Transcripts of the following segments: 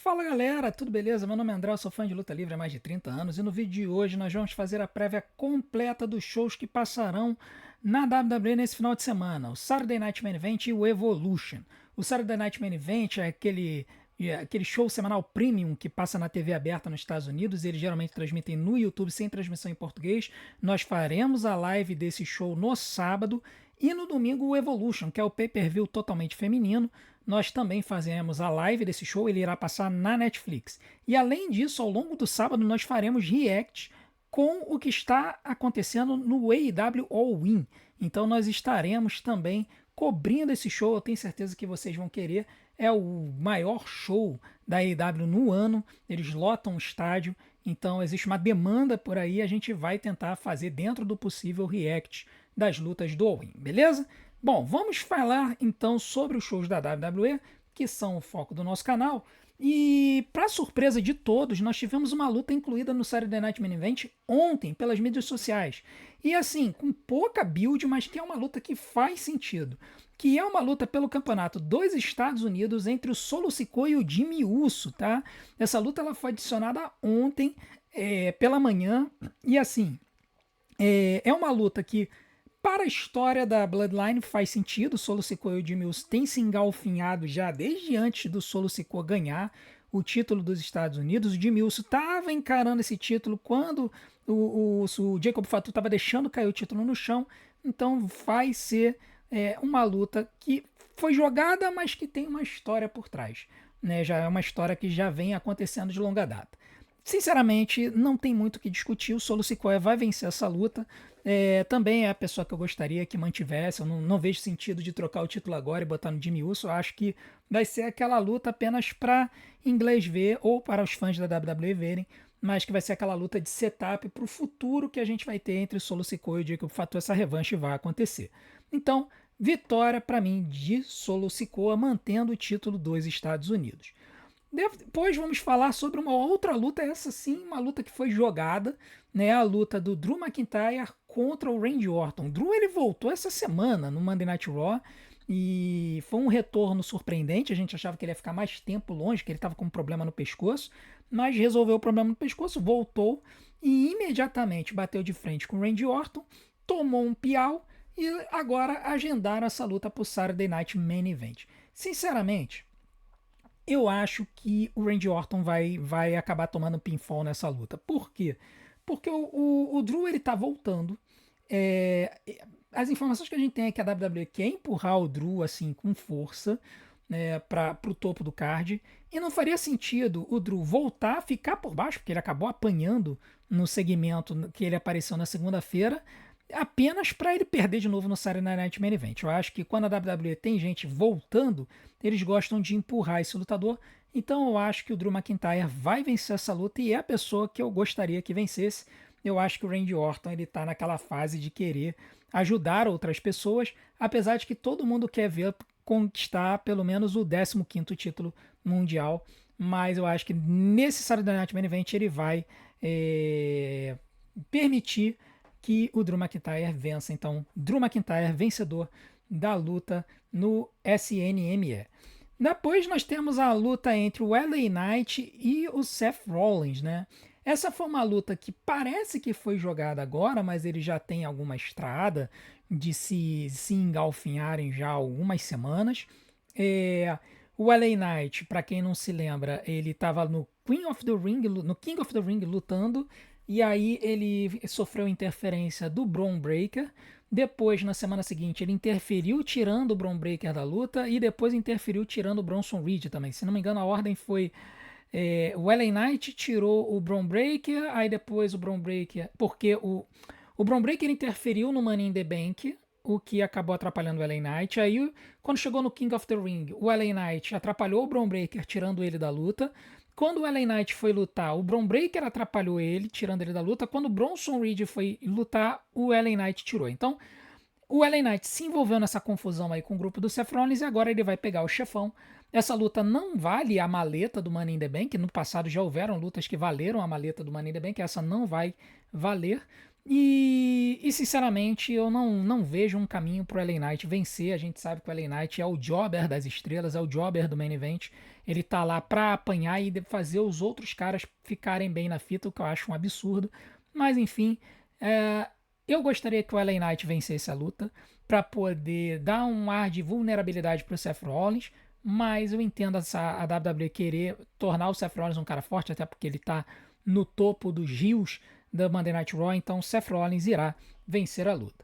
Fala galera, tudo beleza? Meu nome é André, eu sou fã de luta livre há mais de 30 anos e no vídeo de hoje nós vamos fazer a prévia completa dos shows que passarão na WWE nesse final de semana, o Saturday Night Main Event e o Evolution. O Saturday Night Main Event é aquele show semanal premium que passa na TV aberta nos Estados Unidos, eles geralmente transmitem no YouTube sem transmissão em português. Nós faremos a live desse show no sábado e no domingo o Evolution, que é o pay-per-view totalmente feminino. Nós também fazemos a live desse show, ele irá passar na Netflix. E além disso, ao longo do sábado, nós faremos react com o que está acontecendo no AEW All In. Então nós estaremos também cobrindo esse show, eu tenho certeza que vocês vão querer. É o maior show da AEW no ano, eles lotam o estádio, então existe uma demanda por aí, a gente vai tentar fazer dentro do possível react das lutas do All In, beleza? Bom, vamos falar então sobre os shows da WWE, que são o foco do nosso canal. E, para surpresa de todos, nós tivemos uma luta incluída no Saturday Night Main Event ontem pelas mídias sociais. E assim, com pouca build, mas que é uma luta que faz sentido. Que é uma luta pelo campeonato dos Estados Unidos entre o Solo Sikoa e o Jimmy Uso, tá? Essa luta ela foi adicionada ontem pela manhã. E assim, é uma luta que para a história da Bloodline faz sentido, o Solo Sikoa e o Jimmy Uso têm se engalfinhado já desde antes do Solo Sikoa ganhar o título dos Estados Unidos. O Jimmy Uso estava encarando esse título quando o Jacob Fatu estava deixando cair o título no chão, então vai ser uma luta que foi jogada, mas que tem uma história por trás. Né? Já é uma história que já vem acontecendo de longa data. Sinceramente, não tem muito o que discutir. O Solo Sikoa vai vencer essa luta. Também é a pessoa que eu gostaria que mantivesse. Eu não vejo sentido de trocar o título agora e botar no Jimmy Uso. Eu acho que vai ser aquela luta apenas para inglês ver ou para os fãs da WWE verem, mas que vai ser aquela luta de setup para o futuro que a gente vai ter entre o Solo Sikoa e o Jacob Fatu. Essa revanche vai acontecer. Então, vitória para mim de Solo Sikoa mantendo o título dos Estados Unidos. Depois vamos falar sobre uma outra luta, essa sim, uma luta que foi jogada, né? A luta do Drew McIntyre contra o Randy Orton. O Drew ele voltou essa semana no Monday Night Raw e foi um retorno surpreendente. A gente achava que ele ia ficar mais tempo longe, que ele estava com um problema no pescoço, mas resolveu o problema no pescoço, voltou e imediatamente bateu de frente com o Randy Orton, tomou um piau e agora agendaram essa luta para o Saturday Night Main Event. Sinceramente, eu acho que o Randy Orton vai acabar tomando pinfall nessa luta. Por quê? Porque o Drew ele tá voltando. É, as informações que a gente tem é que a WWE quer empurrar o Drew assim com força, né, para o topo do card. E não faria sentido o Drew voltar, ficar por baixo, porque ele acabou apanhando no segmento que ele apareceu na segunda-feira, apenas para ele perder de novo no Saturday Night Main Event. Eu acho que quando a WWE tem gente voltando, eles gostam de empurrar esse lutador. Então eu acho que o Drew McIntyre vai vencer essa luta e é a pessoa que eu gostaria que vencesse. Eu acho que o Randy Orton ele tá naquela fase de querer ajudar outras pessoas, apesar de que todo mundo quer ver conquistar pelo menos o 15º título mundial. Mas eu acho que nesse Saturday Night Main Event ele vai permitir que o Drew McIntyre vença. Então, Drew McIntyre vencedor da luta no SNME. Depois nós temos a luta entre o LA Knight e o Seth Rollins, né? Essa foi uma luta que parece que foi jogada agora, mas ele já tem alguma estrada de se engalfinharem já há algumas semanas. O LA Knight, para quem não se lembra, ele estava no King of the Ring lutando, e aí ele sofreu interferência do Bron Breakker. Depois, na semana seguinte, ele interferiu tirando o Bron Breakker da luta e depois interferiu tirando o Bronson Reed também. Se não me engano, a ordem foi o LA Knight tirou o Bron Breakker, aí depois o Bron Breakker, porque o Bron Breakker interferiu no Money in the Bank, o que acabou atrapalhando o LA Knight. Aí, quando chegou no King of the Ring, o LA Knight atrapalhou o Bron Breakker, tirando ele da luta. Quando o LA Knight foi lutar, o Bron Breakker atrapalhou ele, tirando ele da luta. Quando o Bronson Reed foi lutar, o LA Knight tirou. Então, o LA Knight se envolveu nessa confusão aí com o grupo do Seth Rollins e agora ele vai pegar o chefão. Essa luta não vale a maleta do Money in the Bank. No passado já houveram lutas que valeram a maleta do Money in the Bank. Essa não vai valer. E sinceramente, eu não vejo um caminho pro LA Knight vencer. A gente sabe que o LA Knight é o jobber das estrelas, é o jobber do main event. Ele tá lá pra apanhar e fazer os outros caras ficarem bem na fita, o que eu acho um absurdo. Mas enfim, é, eu gostaria que o LA Knight vencesse a luta para poder dar um ar de vulnerabilidade pro Seth Rollins. Mas eu entendo a WWE querer tornar o Seth Rollins um cara forte, até porque ele tá no topo dos rios da Monday Night Raw, então Seth Rollins irá vencer a luta.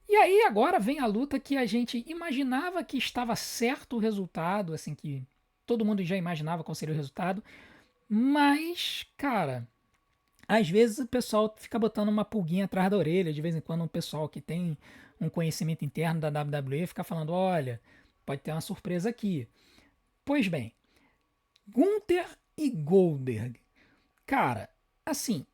E aí agora vem a luta que a gente imaginava que estava certo o resultado, assim, que todo mundo já imaginava qual seria o resultado, mas, cara, às vezes o pessoal fica botando uma pulguinha atrás da orelha, de vez em quando um pessoal que tem um conhecimento interno da WWE fica falando, olha, pode ter uma surpresa aqui. Pois bem, Gunther e Goldberg. Cara, assim,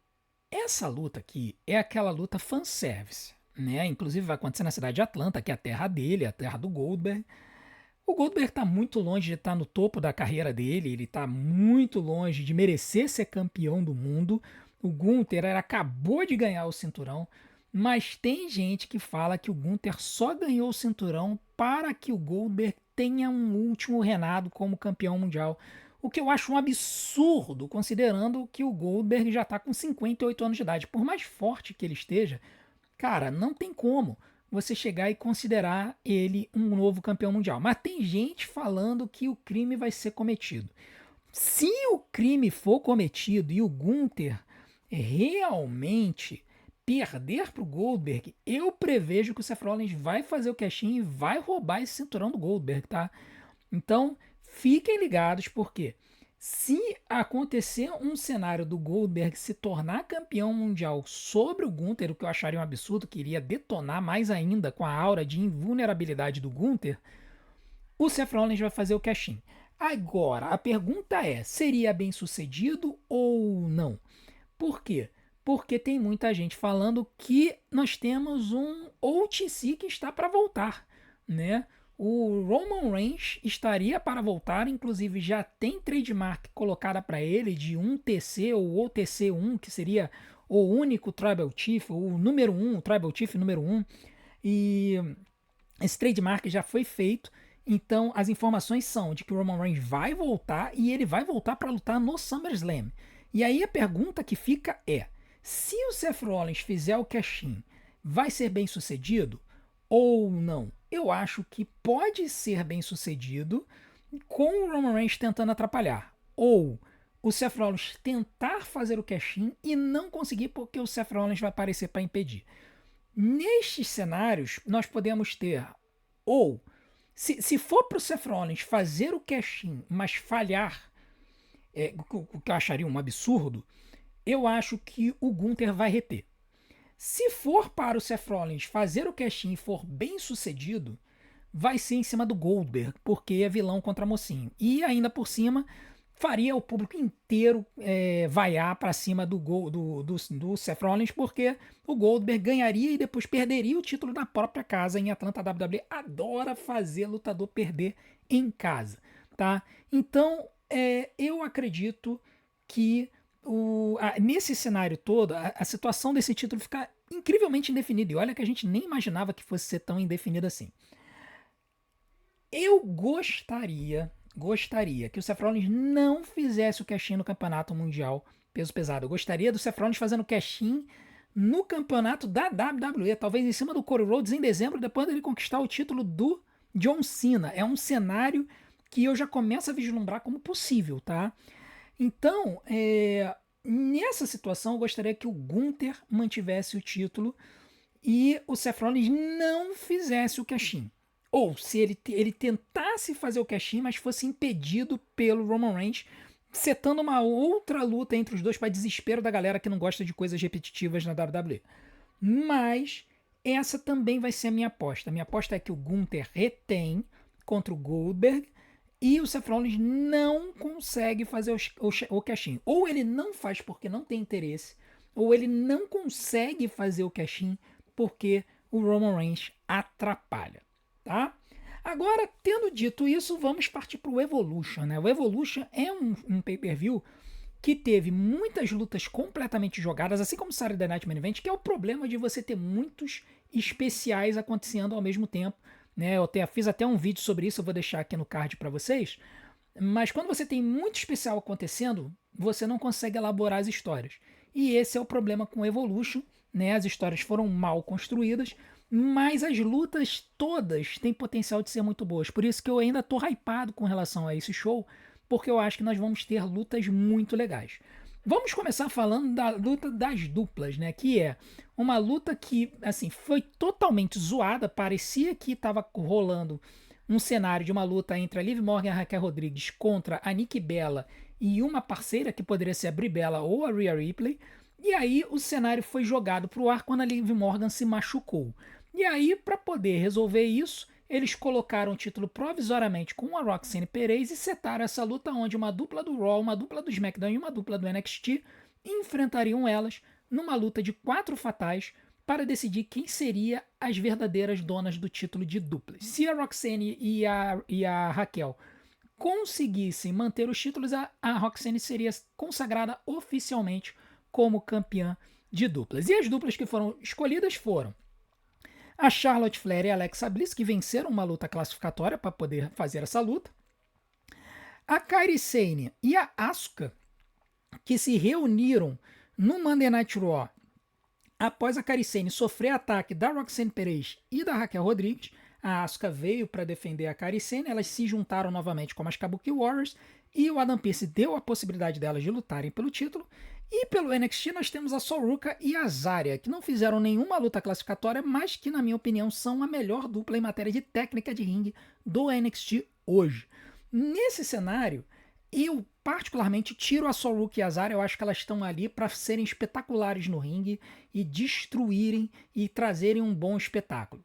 essa luta aqui é aquela luta fanservice, né? Inclusive vai acontecer na cidade de Atlanta, que é a terra dele, a terra do Goldberg. O Goldberg está muito longe de estar no topo da carreira dele, ele está muito longe de merecer ser campeão do mundo. O Gunther acabou de ganhar o cinturão, mas tem gente que fala que o Gunther só ganhou o cinturão para que o Goldberg tenha um último reinado como campeão mundial. O que eu acho um absurdo, considerando que o Goldberg já está com 58 anos de idade. Por mais forte que ele esteja, cara, não tem como você chegar e considerar ele um novo campeão mundial. Mas tem gente falando que o crime vai ser cometido. Se o crime for cometido e o Gunther realmente perder para o Goldberg, eu prevejo que o Seth Rollins vai fazer o cash-in e vai roubar esse cinturão do Goldberg, tá? Então, fiquem ligados, porque se acontecer um cenário do Goldberg se tornar campeão mundial sobre o Gunther, o que eu acharia um absurdo, que iria detonar mais ainda com a aura de invulnerabilidade do Gunther, o Seth Rollins vai fazer o cash-in. Agora, a pergunta é, seria bem sucedido ou não? Por quê? Porque tem muita gente falando que nós temos um OTC que está para voltar, né? O Roman Reigns estaria para voltar, inclusive já tem trademark colocada para ele de 1TC ou OTC1, que seria o único Tribal Chief, o número 1, o Tribal Chief número 1. E esse trademark já foi feito, então as informações são de que o Roman Reigns vai voltar e ele vai voltar para lutar no SummerSlam. E aí a pergunta que fica é, se o Seth Rollins fizer o cash-in, vai ser bem sucedido ou não? Eu acho que pode ser bem sucedido com o Roman Reigns tentando atrapalhar. Ou o Seth Rollins tentar fazer o cash-in e não conseguir porque o Seth Rollins vai aparecer para impedir. Nestes cenários, nós podemos ter, ou se for para o Seth Rollins fazer o cash-in, mas falhar, o que eu acharia um absurdo, eu acho que o Gunther vai reter. Se for para o Seth Rollins fazer o cash-in e for bem sucedido, vai ser em cima do Goldberg, porque é vilão contra mocinho. E ainda por cima, faria o público inteiro vaiar para cima do Seth Rollins, porque o Goldberg ganharia e depois perderia o título na própria casa em Atlanta. A WWE adora fazer lutador perder em casa, tá? Então, eu acredito que nesse cenário todo, a situação desse título fica incrivelmente indefinida. E olha que a gente nem imaginava que fosse ser tão indefinida assim. Eu gostaria que o Seth Rollins não fizesse o cash-in no campeonato mundial peso pesado. Eu gostaria do Seth Rollins fazendo cash-in no campeonato da WWE, talvez em cima do Cody Rhodes em dezembro, depois dele conquistar o título do John Cena. É um cenário que eu já começo a vislumbrar como possível, tá? Então, nessa situação, eu gostaria que o Gunther mantivesse o título e o Seth Rollins não fizesse o cash-in. Ou se ele tentasse fazer o cash-in, mas fosse impedido pelo Roman Reigns, setando uma outra luta entre os dois para desespero da galera que não gosta de coisas repetitivas na WWE. Mas essa também vai ser a minha aposta. A minha aposta é que o Gunther retém contra o Goldberg e o Seth Rollins não consegue fazer o cash-in. Ou ele não faz porque não tem interesse, ou ele não consegue fazer o cash-in porque o Roman Reigns atrapalha, tá? Agora, tendo dito isso, vamos partir para o Evolution, né? O Evolution é um pay-per-view que teve muitas lutas completamente jogadas, assim como o Saturday Night Main Event, que é o problema de você ter muitos especiais acontecendo ao mesmo tempo, né? Fiz até um vídeo sobre isso, eu vou deixar aqui no card para vocês. Mas quando você tem muito especial acontecendo, você não consegue elaborar as histórias. E esse é o problema com Evolution, né? As histórias foram mal construídas, mas as lutas todas têm potencial de ser muito boas. Por isso que eu ainda tô hypado com relação a esse show, porque eu acho que nós vamos ter lutas muito legais. Vamos começar falando da luta das duplas, né? Que é uma luta que, assim, foi totalmente zoada. Parecia que estava rolando um cenário de uma luta entre a Liv Morgan e a Raquel Rodrigues contra a Nikki Bella e uma parceira que poderia ser a Brie Bella ou a Rhea Ripley. E aí o cenário foi jogado para o ar quando a Liv Morgan se machucou. E aí, para poder resolver isso, eles colocaram o título provisoriamente com a Roxanne Perez e setaram essa luta onde uma dupla do Raw, uma dupla do SmackDown e uma dupla do NXT enfrentariam elas numa luta de 4 fatais para decidir quem seria as verdadeiras donas do título de duplas. Se a Roxanne e a Raquel conseguissem manter os títulos, a Roxanne seria consagrada oficialmente como campeã de duplas. E as duplas que foram escolhidas foram a Charlotte Flair e a Alexa Bliss, que venceram uma luta classificatória para poder fazer essa luta. A Kairi Sane e a Asuka, que se reuniram no Monday Night Raw após a Kairi Sane sofrer ataque da Roxanne Perez e da Raquel Rodrigues. A Asuka veio para defender a Kairi Sane, elas se juntaram novamente como as Kabuki Warriors e o Adam Pearce deu a possibilidade delas de lutarem pelo título. E pelo NXT nós temos a Sol Ruka e a Zarya, que não fizeram nenhuma luta classificatória, mas que, na minha opinião, são a melhor dupla em matéria de técnica de ringue do NXT hoje. Nesse cenário, eu particularmente tiro a Sol Ruka e a Zarya, eu acho que elas estão ali para serem espetaculares no ringue e destruírem e trazerem um bom espetáculo.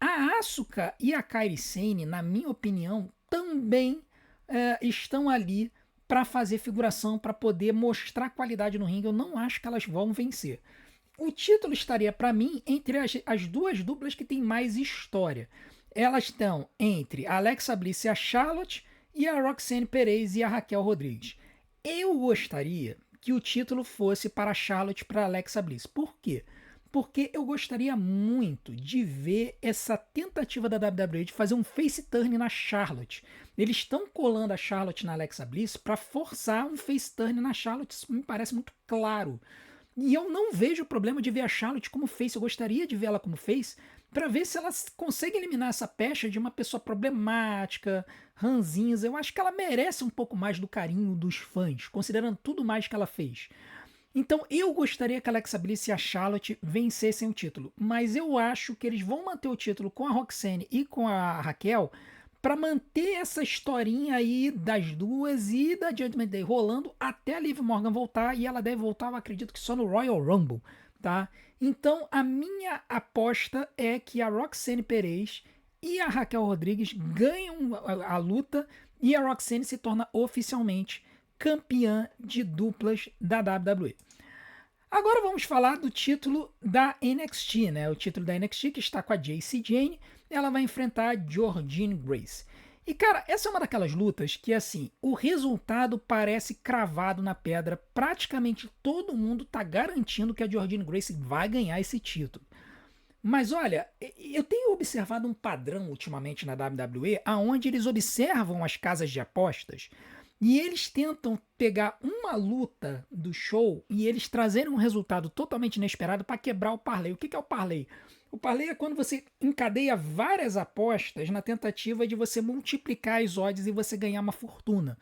A Asuka e a Kairi Sane, na minha opinião, também estão ali para fazer figuração, para poder mostrar qualidade no ringue. Eu não acho que elas vão vencer. O título estaria, para mim, entre as duas duplas que têm mais história. Elas estão entre a Alexa Bliss e a Charlotte e a Roxanne Perez e a Raquel Rodrigues. Eu gostaria que o título fosse para a Charlotte e para a Alexa Bliss. Por quê? Porque eu gostaria muito de ver essa tentativa da WWE de fazer um face turn na Charlotte. Eles estão colando a Charlotte na Alexa Bliss para forçar um face turn na Charlotte. Isso me parece muito claro. E eu não vejo problema de ver a Charlotte como face. Eu gostaria de ver ela como face para ver se ela consegue eliminar essa pecha de uma pessoa problemática, ranzinza. Eu acho que ela merece um pouco mais do carinho dos fãs, considerando tudo mais que ela fez. Então eu gostaria que a Alexa Bliss e a Charlotte vencessem o título, mas eu acho que eles vão manter o título com a Roxanne e com a Raquel para manter essa historinha aí das duas e da Judgment Day rolando até a Liv Morgan voltar, e ela deve voltar, eu acredito que só no Royal Rumble, tá? Então a minha aposta é que a Roxanne Perez e a Raquel Rodrigues ganham a luta e a Roxanne se torna oficialmente campeã de duplas da WWE. Agora vamos falar do título da NXT, né? O título da NXT que está com a Jacy Jayne, ela vai enfrentar a Jordynne Grace. E cara, essa é uma daquelas lutas que assim, o resultado parece cravado na pedra. Praticamente todo mundo tá garantindo que a Jordynne Grace vai ganhar esse título. Mas olha, eu tenho observado um padrão ultimamente na WWE, aonde eles observam as casas de apostas e eles tentam pegar uma luta do show e eles trazerem um resultado totalmente inesperado para quebrar o parlay. O que é o parlay? O parlay é quando você encadeia várias apostas na tentativa de você multiplicar as odds e você ganhar uma fortuna.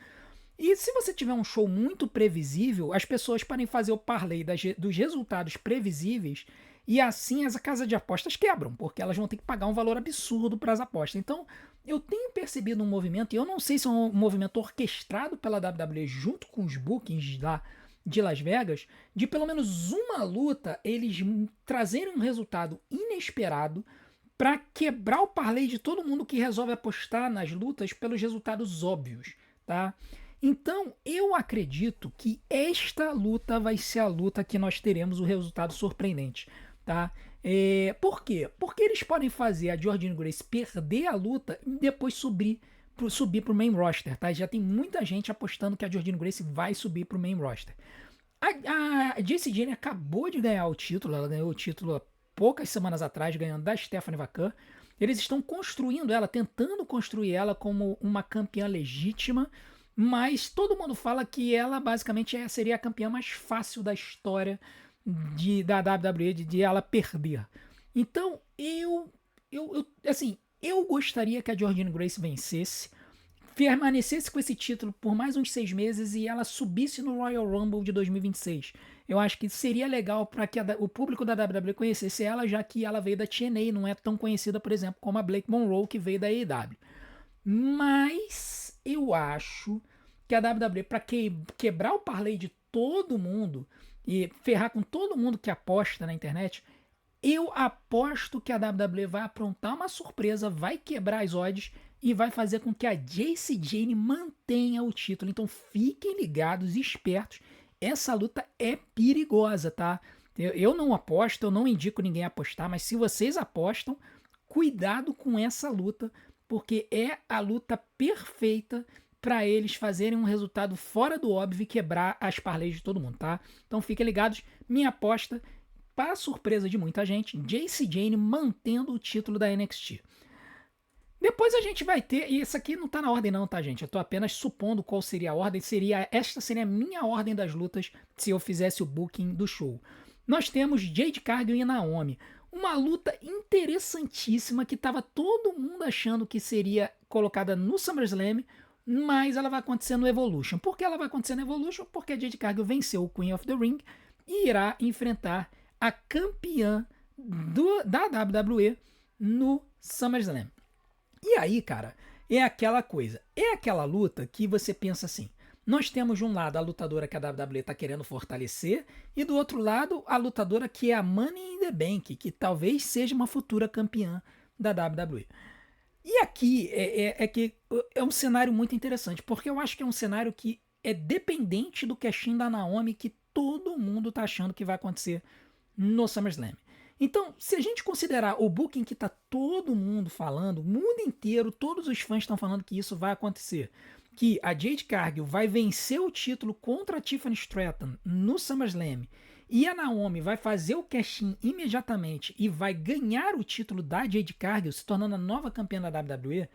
E se você tiver um show muito previsível, as pessoas podem fazer o parlay dos resultados previsíveis e assim as casas de apostas quebram, porque elas vão ter que pagar um valor absurdo para as apostas. Então, eu tenho percebido um movimento, e eu não sei se é um movimento orquestrado pela WWE junto com os bookings lá de Las Vegas, de pelo menos uma luta eles trazerem um resultado inesperado para quebrar o parlay de todo mundo que resolve apostar nas lutas pelos resultados óbvios, tá? Então, eu acredito que esta luta vai ser a luta que nós teremos o resultado surpreendente, tá? Por quê? Porque eles podem fazer a Jordynne Grace perder a luta e depois subir subir pro main roster, tá? Já tem muita gente apostando que a Jordynne Grace vai subir pro main roster. A Jacy Jayne acabou de ganhar o título, ela ganhou o título há poucas semanas atrás, ganhando da Stephanie Vacan. Eles estão construindo ela, tentando construir ela como uma campeã legítima, mas todo mundo fala que ela basicamente seria a campeã mais fácil da história da WWE de ela perder. Então, eu gostaria que a Jordynne Grace vencesse, permanecesse com esse título por mais uns 6 meses e ela subisse no Royal Rumble de 2026. Eu acho que seria legal para que o público da WWE conhecesse ela, já que ela veio da TNA, não é tão conhecida, por exemplo, como a Blake Monroe, que veio da AEW. Mas eu acho que a WWE, para quebrar o parlay de todo mundo e ferrar com todo mundo que aposta na internet, eu aposto que a WWE vai aprontar uma surpresa, vai quebrar as odds e vai fazer com que a Jacy Jayne mantenha o título. Então fiquem ligados e espertos. Essa luta é perigosa, tá? Eu não aposto, eu não indico ninguém a apostar, mas se vocês apostam, cuidado com essa luta, porque é a luta perfeita para eles fazerem um resultado fora do óbvio e quebrar as parlays de todo mundo, tá? Então fiquem ligados. Minha aposta, para surpresa de muita gente, Jacy Jayne mantendo o título da NXT. Depois a gente vai ter, e isso aqui não tá na ordem não, tá, gente? Eu tô apenas supondo qual seria a ordem. Esta seria a minha ordem das lutas se eu fizesse o booking do show. Nós temos Jade Cargill e Naomi. Uma luta interessantíssima que tava todo mundo achando que seria colocada no SummerSlam, mas ela vai acontecer no Evolution. Por que ela vai acontecer no Evolution? Porque a Jade Cargill venceu o Queen of the Ring e irá enfrentar a campeã da WWE no SummerSlam. E aí, cara, é aquela coisa. É aquela luta que você pensa assim. Nós temos de um lado a lutadora que a WWE está querendo fortalecer e do outro lado a lutadora que é a Money in the Bank, que talvez seja uma futura campeã da WWE. E aqui é um cenário muito interessante, porque eu acho que é um cenário que é dependente do cash-in da Naomi que todo mundo está achando que vai acontecer no SummerSlam. Então, se a gente considerar o booking que tá todo mundo falando, o mundo inteiro, todos os fãs estão falando que isso vai acontecer, que a Jade Cargill vai vencer o título contra a Tiffany Stratton no SummerSlam e a Naomi vai fazer o cash-in imediatamente e vai ganhar o título da Jade Cargill, se tornando a nova campeã da WWE.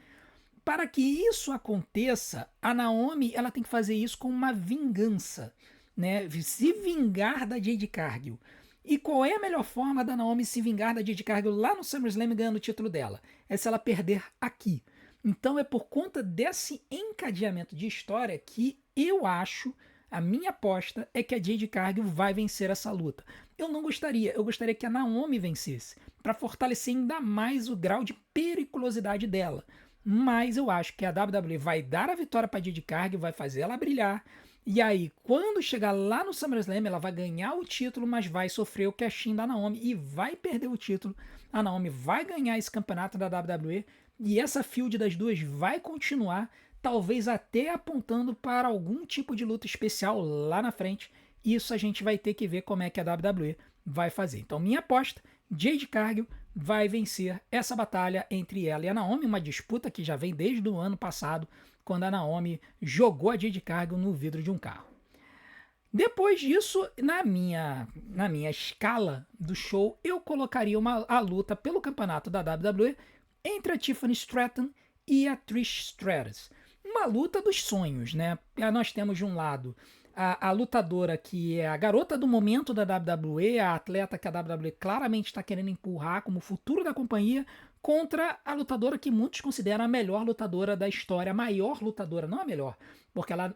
Para que isso aconteça, a Naomi ela tem que fazer isso com uma vingança, né? Se vingar da Jade Cargill. E qual é a melhor forma da Naomi se vingar da Jade Cargill lá no SummerSlam ganhando o título dela? É se ela perder aqui. Então é por conta desse encadeamento de história que eu acho, a minha aposta é que a Jade Cargill vai vencer essa luta. Eu não gostaria, eu gostaria que a Naomi vencesse, para fortalecer ainda mais o grau de periculosidade dela. Mas eu acho que a WWE vai dar a vitória para a Jade Cargill, vai fazer ela brilhar. E aí, quando chegar lá no SummerSlam, ela vai ganhar o título, mas vai sofrer o cash-in da Naomi e vai perder o título. A Naomi vai ganhar esse campeonato da WWE e essa feud das duas vai continuar, talvez até apontando para algum tipo de luta especial lá na frente. Isso a gente vai ter que ver como é que a WWE vai fazer. Então, minha aposta, Jade Cargill vai vencer essa batalha entre ela e a Naomi, uma disputa que já vem desde o ano passado, quando a Naomi jogou a Jade Cargill no vidro de um carro. Depois disso, na minha escala do show, eu colocaria a luta pelo campeonato da WWE entre a Tiffany Stratton e a Trish Stratus. Uma luta dos sonhos, né? Nós temos de um lado a lutadora que é a garota do momento da WWE, a atleta que a WWE claramente está querendo empurrar como futuro da companhia, contra a lutadora que muitos consideram a melhor lutadora da história, a maior lutadora, não a melhor, porque ela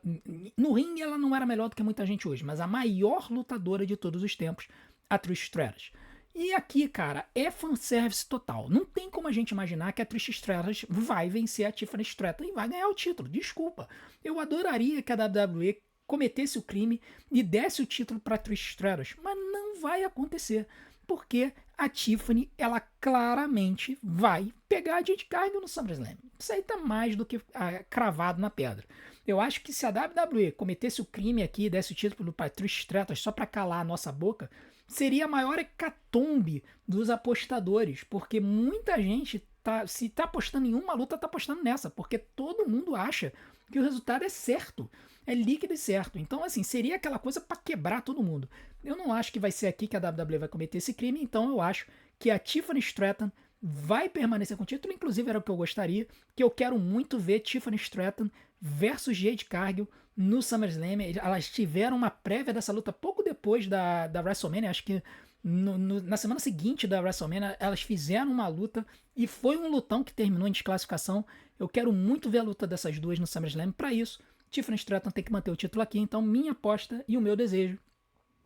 no ringue ela não era melhor do que muita gente hoje, mas a maior lutadora de todos os tempos, a Trish Stratus. E aqui, cara, é fanservice total. Não tem como a gente imaginar que a Trish Stratus vai vencer a Tiffany Stratton e vai ganhar o título. Desculpa. Eu adoraria que a WWE cometesse o crime e desse o título para Trish Stratus, mas não vai acontecer, porque a Tiffany, ela claramente vai pegar a Jade Cargill no SummerSlam. Isso aí tá mais do que cravado na pedra. Eu acho que se a WWE cometesse o crime aqui, desse o título para Trish Stratus só para calar a nossa boca, seria a maior hecatombe dos apostadores, porque muita gente se tá apostando em uma luta, tá apostando nessa, porque todo mundo acha que o resultado é certo, é líquido e certo. Então, assim, seria aquela coisa para quebrar todo mundo. Eu não acho que vai ser aqui que a WWE vai cometer esse crime, então eu acho que a Tiffany Stratton vai permanecer com o título, inclusive era o que eu gostaria, que eu quero muito ver Tiffany Stratton versus Jade Cargill no SummerSlam. Elas tiveram uma prévia dessa luta pouco depois da WrestleMania, acho que na semana seguinte da WrestleMania elas fizeram uma luta e foi um lutão que terminou em desclassificação. Eu quero muito ver a luta dessas duas no SummerSlam. Para isso, Tiffany Stratton tem que manter o título aqui, então minha aposta e o meu desejo,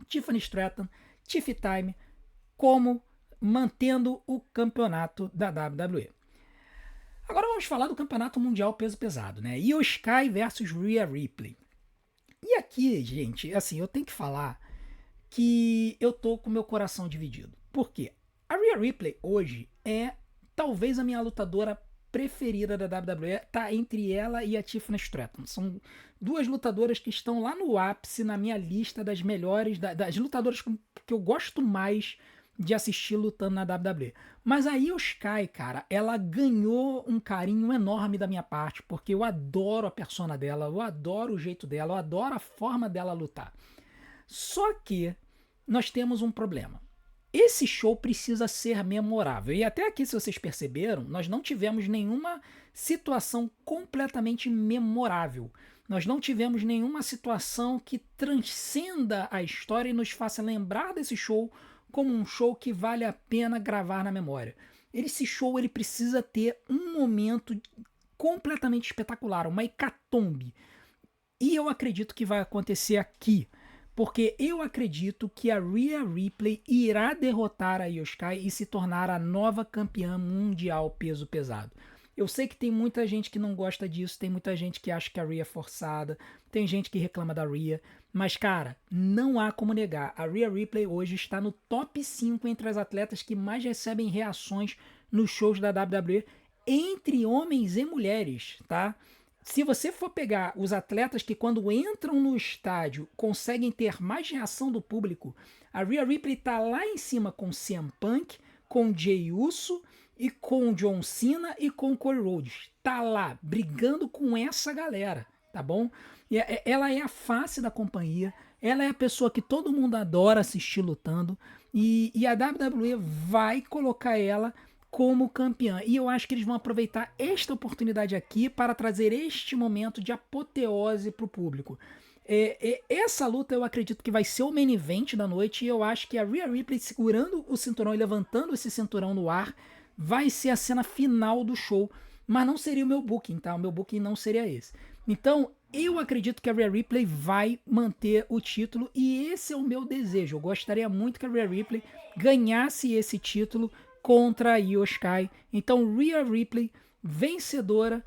Tiffany Stratton, Tiff Time, como mantendo o campeonato da WWE. Agora vamos falar do campeonato mundial peso pesado, né? Io Sky versus Rhea Ripley. E aqui, gente, assim, eu tenho que falar que eu tô com meu coração dividido. Por quê? A Rhea Ripley hoje é talvez a minha lutadora preferida da WWE, tá entre ela e a Tiffany Stratton. São duas lutadoras que estão lá no ápice na minha lista das melhores, das lutadoras que eu gosto mais de assistir lutando na WWE. Mas a Io Sky, cara, ela ganhou um carinho enorme da minha parte, porque eu adoro a persona dela, eu adoro o jeito dela, eu adoro a forma dela lutar. Só que nós temos um problema. Esse show precisa ser memorável. E até aqui, se vocês perceberam, nós não tivemos nenhuma situação completamente memorável. Nós não tivemos nenhuma situação que transcenda a história e nos faça lembrar desse show como um show que vale a pena gravar na memória. Esse show ele precisa ter um momento completamente espetacular, uma hecatombe. E eu acredito que vai acontecer aqui. Porque eu acredito que a Rhea Ripley irá derrotar a Io Sky e se tornar a nova campeã mundial peso pesado. Eu sei que tem muita gente que não gosta disso, tem muita gente que acha que a Rhea é forçada, tem gente que reclama da Rhea, mas cara, não há como negar. A Rhea Ripley hoje está no top 5 entre as atletas que mais recebem reações nos shows da WWE, entre homens e mulheres, tá? Se você for pegar os atletas que quando entram no estádio conseguem ter mais reação do público, a Rhea Ripley tá lá em cima com CM Punk, com Jey Uso e com John Cena e com Cody Rhodes. Tá lá brigando com essa galera, tá bom? E ela é a face da companhia, ela é a pessoa que todo mundo adora assistir lutando e a WWE vai colocar ela como campeã. E eu acho que eles vão aproveitar esta oportunidade aqui para trazer este momento de apoteose para o público. Essa luta eu acredito que vai ser o main event da noite e eu acho que a Rhea Ripley segurando o cinturão e levantando esse cinturão no ar vai ser a cena final do show, mas não seria o meu booking, tá? O meu booking não seria esse. Então, eu acredito que a Rhea Ripley vai manter o título e esse é o meu desejo. Eu gostaria muito que a Rhea Ripley ganhasse esse título contra a Io Sky. Então, Rhea Ripley, vencedora,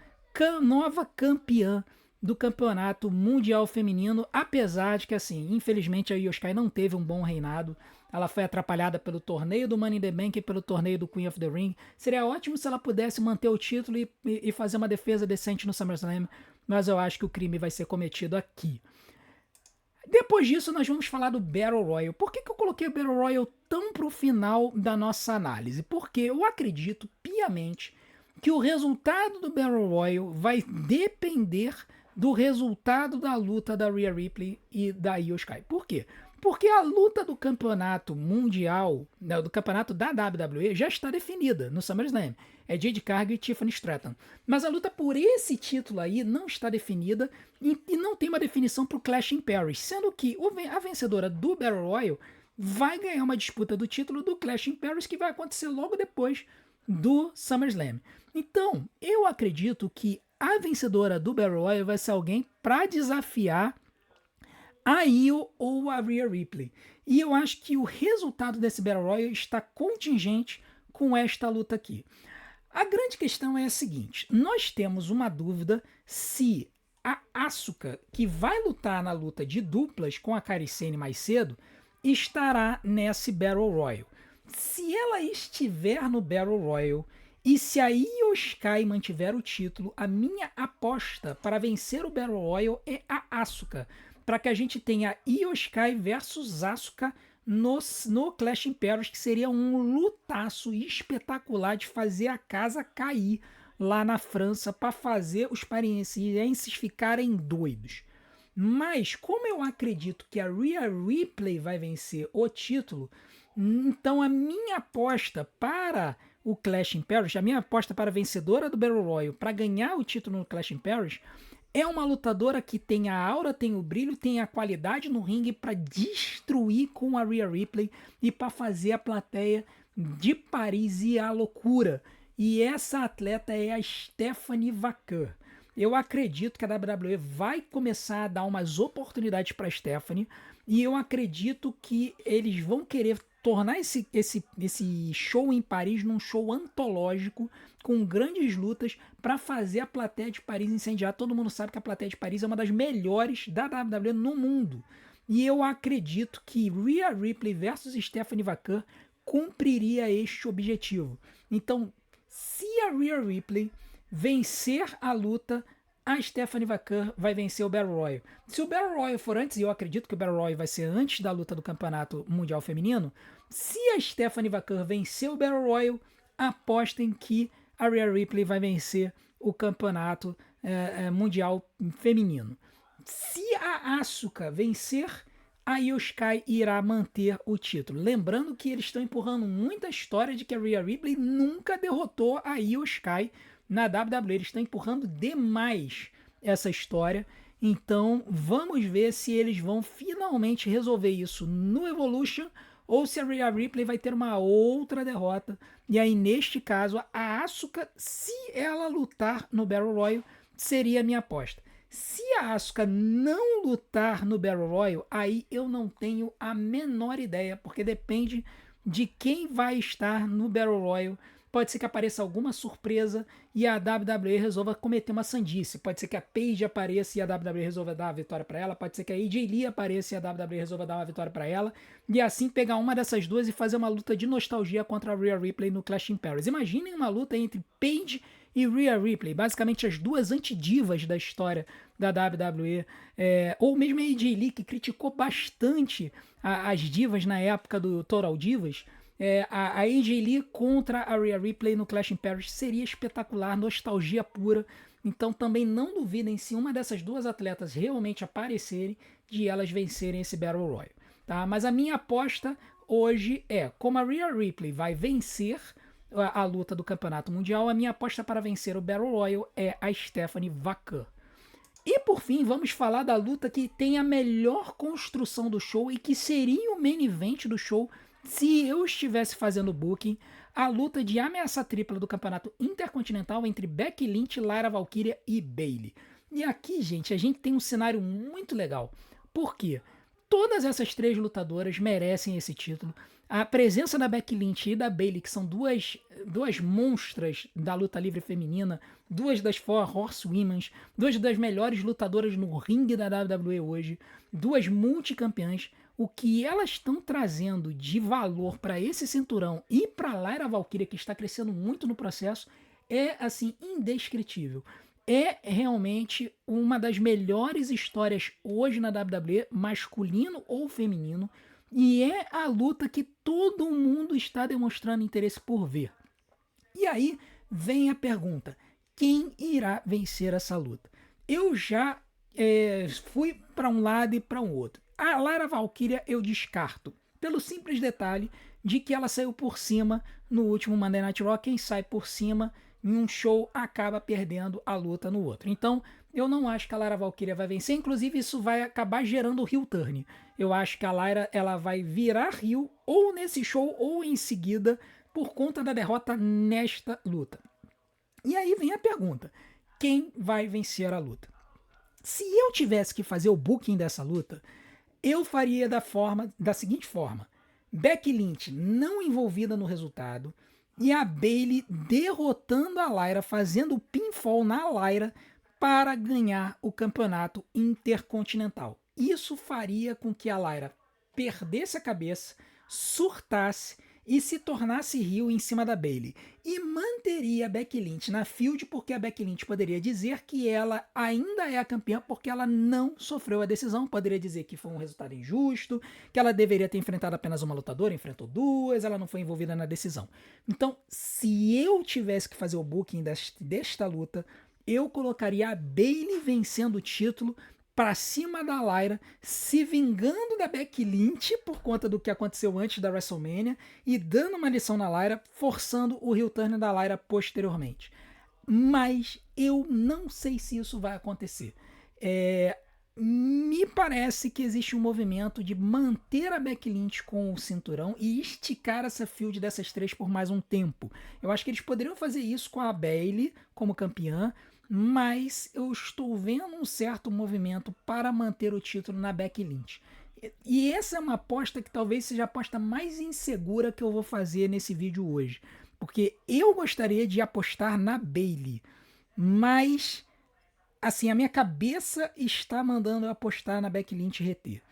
nova campeã do campeonato mundial feminino, apesar de que, assim, infelizmente a Io Sky não teve um bom reinado. Ela foi atrapalhada pelo torneio do Money in the Bank e pelo torneio do Queen of the Ring. Seria ótimo se ela pudesse manter o título e fazer uma defesa decente no SummerSlam, mas eu acho que o crime vai ser cometido aqui. Depois disso, nós vamos falar do Battle Royal. Por que eu coloquei o Battle Royal tão pro final da nossa análise? Porque eu acredito piamente que o resultado do Battle Royal vai depender do resultado da luta da Rhea Ripley e da Io Sky. Por quê? Porque a luta do campeonato mundial, do campeonato da WWE, já está definida no SummerSlam. É Jade Cargill e Tiffany Stratton. Mas a luta por esse título aí não está definida e não tem uma definição para o Clash in Paris. Sendo que a vencedora do Battle Royal vai ganhar uma disputa do título do Clash in Paris que vai acontecer logo depois do SummerSlam. Então, eu acredito que a vencedora do Battle Royal vai ser alguém para desafiar a Io ou a Rhea Ripley. E eu acho que o resultado desse Battle Royal está contingente com esta luta aqui. A grande questão é a seguinte, nós temos uma dúvida se a Asuka, que vai lutar na luta de duplas com a Kairi Sane mais cedo, estará nesse Battle Royal. Se ela estiver no Battle Royal e se a Io Sky mantiver o título, a minha aposta para vencer o Battle Royal é a Asuka, para que a gente tenha Io Sky versus Asuka no Clash in Paris, que seria um lutaço espetacular de fazer a casa cair lá na França para fazer os parisienses ficarem doidos. Mas como eu acredito que a Rhea Ripley vai vencer o título, então a minha aposta para o Clash in Paris, a minha aposta para a vencedora do Battle Royale para ganhar o título no Clash in Paris, é uma lutadora que tem a aura, tem o brilho, tem a qualidade no ringue para destruir com a Rhea Ripley e para fazer a plateia de Paris e a loucura. E essa atleta é a Stephanie Vaquer. Eu acredito que a WWE vai começar a dar umas oportunidades para a Stephanie e eu acredito que eles vão querer tornar esse show em Paris num show antológico com grandes lutas para fazer a plateia de Paris incendiar. Todo mundo sabe que a plateia de Paris é uma das melhores da WWE no mundo. E eu acredito que Rhea Ripley versus Stephanie Vaquer cumpriria este objetivo. Então, se a Rhea Ripley vencer a luta, a Stephanie Vaquer vai vencer o Battle Royale. Se o Battle Royale for antes, e eu acredito que o Battle Royale vai ser antes da luta do Campeonato Mundial Feminino, se a Stephanie Vaquer vencer o Battle Royale, apostem que a Rhea Ripley vai vencer o Campeonato Mundial Feminino. Se a Asuka vencer, a Io Sky irá manter o título. Lembrando que eles estão empurrando muita história de que a Rhea Ripley nunca derrotou a Io Sky na WWE. Eles estão empurrando demais essa história. Então vamos ver se eles vão finalmente resolver isso no Evolution ou se a Rhea Ripley vai ter uma outra derrota. E aí, neste caso, a Asuka, se ela lutar no Battle Royale, seria a minha aposta. Se a Asuka não lutar no Battle Royale, aí eu não tenho a menor ideia, porque depende de quem vai estar no Battle Royale. Pode ser que apareça alguma surpresa e a WWE resolva cometer uma sandice. Pode ser que a Paige apareça e a WWE resolva dar a vitória para ela. Pode ser que a AJ Lee apareça e a WWE resolva dar uma vitória para ela. E assim pegar uma dessas duas e fazer uma luta de nostalgia contra a Rhea Ripley no Clash in Paris. Imaginem uma luta entre Paige e Rhea Ripley, basicamente as duas antidivas da história da WWE, ou mesmo a AJ Lee, que criticou bastante as divas na época do Total Divas. A AJ Lee contra a Rhea Ripley no Clash in Paris seria espetacular, nostalgia pura. Então também não duvidem, se uma dessas duas atletas realmente aparecerem, de elas vencerem esse Battle Royale. Tá? Mas a minha aposta hoje é, como a Rhea Ripley vai vencer a luta do Campeonato Mundial, a minha aposta para vencer o Battle Royale é a Stephanie Vaquer. E por fim, vamos falar da luta que tem a melhor construção do show e que seria o main event do show se eu estivesse fazendo o booking, a luta de ameaça tripla do Campeonato Intercontinental entre Becky Lynch, Lyra Valkyria e Bayley. E aqui, gente, a gente tem um cenário muito legal. Por quê? Todas essas três lutadoras merecem esse título. A presença da Becky Lynch e da Bayley, que são duas monstras da luta livre feminina, duas das Four Horsewomen, duas das melhores lutadoras no ringue da WWE hoje, duas multicampeãs. O que elas estão trazendo de valor para esse cinturão e para a Lyra Valkyria, que está crescendo muito no processo, é assim indescritível. É realmente uma das melhores histórias hoje na WWE, masculino ou feminino, e é a luta que todo mundo está demonstrando interesse por ver. E aí vem a pergunta: quem irá vencer essa luta? Eu já fui para um lado e para um outro. A Lyra Valkyria eu descarto, pelo simples detalhe de que ela saiu por cima no último Monday Night Raw. Quem sai por cima em um show acaba perdendo a luta no outro. Então eu não acho que a Lyra Valkyria vai vencer, inclusive isso vai acabar gerando o heel turn. Eu acho que a Lyra ela vai virar heel ou nesse show ou em seguida por conta da derrota nesta luta. E aí vem a pergunta: quem vai vencer a luta? Se eu tivesse que fazer o booking dessa luta, eu faria da seguinte forma: Becky Lynch não envolvida no resultado e a Bayley derrotando a Lyra, fazendo o pinfall na Lyra para ganhar o campeonato intercontinental. Isso faria com que a Lyra perdesse a cabeça, surtasse e se tornasse heel em cima da Bayley. E manteria a Becky Lynch na field, porque a Becky Lynch poderia dizer que ela ainda é a campeã porque ela não sofreu a decisão. Poderia dizer que foi um resultado injusto, que ela deveria ter enfrentado apenas uma lutadora, enfrentou duas, ela não foi envolvida na decisão. Então, se eu tivesse que fazer o booking desta luta, eu colocaria a Bayley vencendo o título para cima da Lyra, se vingando da Becky Lynch por conta do que aconteceu antes da WrestleMania e dando uma lição na Lyra, forçando o heel turn da Lyra posteriormente. Mas eu não sei se isso vai acontecer. Me parece que existe um movimento de manter a Becky Lynch com o cinturão e esticar essa feud dessas três por mais um tempo. Eu acho que eles poderiam fazer isso com a Bayley como campeã, mas eu estou vendo um certo movimento para manter o título na Becky Lynch. E essa é uma aposta que talvez seja a aposta mais insegura que eu vou fazer nesse vídeo hoje. Porque eu gostaria de apostar na Bayley, mas assim, a minha cabeça está mandando eu apostar na Becky Lynch reter.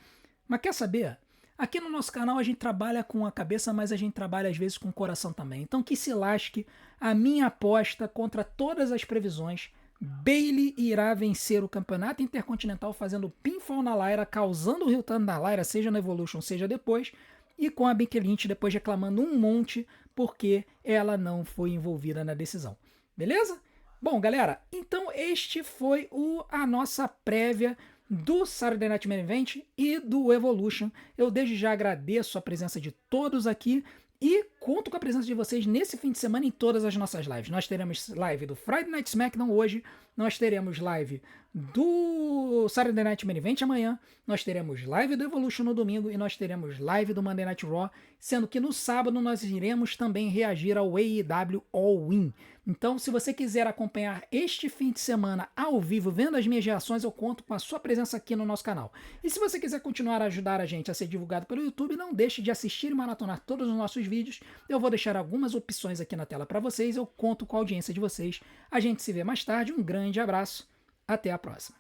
Mas quer saber? Aqui no nosso canal a gente trabalha com a cabeça, mas a gente trabalha às vezes com o coração também. Então que se lasque, a minha aposta contra todas as previsões, Bayley irá vencer o campeonato intercontinental fazendo pinfall na Lyra, causando o heel turn da Lyra, seja no Evolution, seja depois, e com a Becky Lynch depois reclamando um monte porque ela não foi envolvida na decisão. Beleza? Bom, galera, então este foi a nossa prévia do Saturday Night Main Event e do Evolution. Eu desde já agradeço a presença de todos aqui e conto com a presença de vocês nesse fim de semana em todas as nossas lives. Nós teremos live do Friday Night SmackDown hoje, nós teremos live do Saturday Night Main Event amanhã, nós teremos live do Evolution no domingo e nós teremos live do Monday Night Raw, sendo que no sábado nós iremos também reagir ao AEW All In. Então, se você quiser acompanhar este fim de semana ao vivo, vendo as minhas reações, eu conto com a sua presença aqui no nosso canal. E se você quiser continuar a ajudar a gente a ser divulgado pelo YouTube, não deixe de assistir e maratonar todos os nossos vídeos. Eu vou deixar algumas opções aqui na tela para vocês, eu conto com a audiência de vocês. A gente se vê mais tarde, um grande abraço, até a próxima.